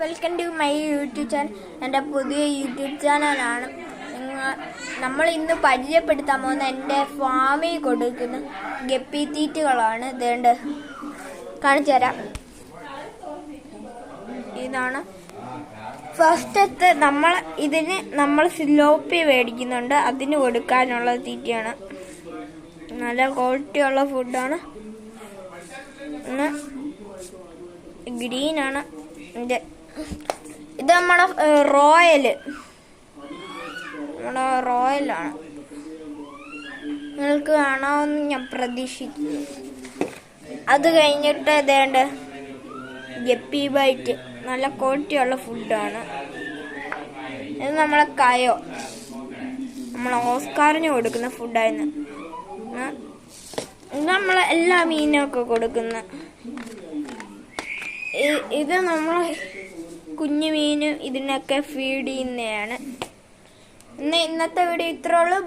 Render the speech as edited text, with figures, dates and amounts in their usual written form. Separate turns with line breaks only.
Welcome to my YouTube channel. എൻ്റെ പുതിയ YouTube ചാനലാണ്. നമ്മൾ ഇന്ന് പരിചയപ്പെടുത്താൻ പോകുന്ന എൻ്റെ ഫാമിൽ കൊടുക്കുന്ന ഗപ്പി തീറ്റുകളാണ്. ഇതേണ്ട കാണിച്ചു തരാം. ഇതാണ് ഫസ്റ്റത്തെ. നമ്മൾ സിലോപ്പി മേടിക്കുന്നുണ്ട്, അതിന് കൊടുക്കാനുള്ള തീറ്റയാണ്. നല്ല ക്വാളിറ്റിയുള്ള ഫുഡാണ്. ഗ്രീനാണ് ഇത് നമ്മുടെ റോയലാണ്. നിങ്ങൾക്ക് കാണാമെന്ന് ഞാൻ പ്രതീക്ഷിക്കുന്നു. അത് കഴിഞ്ഞിട്ട് ഇതേണ്ട ഗപ്പി ബൈറ്റ്, നല്ല ക്വാളിറ്റിയുള്ള ഫുഡാണ്. ഇത് നമ്മളെ ഓസ്കാറിന് കൊടുക്കുന്ന ഫുഡായിരുന്നു. ഇത് നമ്മളെ എല്ലാ മീനൊക്കെ കൊടുക്കുന്ന. ഇത് നമ്മൾ കുഞ്ഞു മീനും ഇതിനൊക്കെ ഫീഡ് ചെയ്യുന്നതാണ്. ഇന്നത്തെ വീഡിയോ ഇത്രയുള്ളൂ.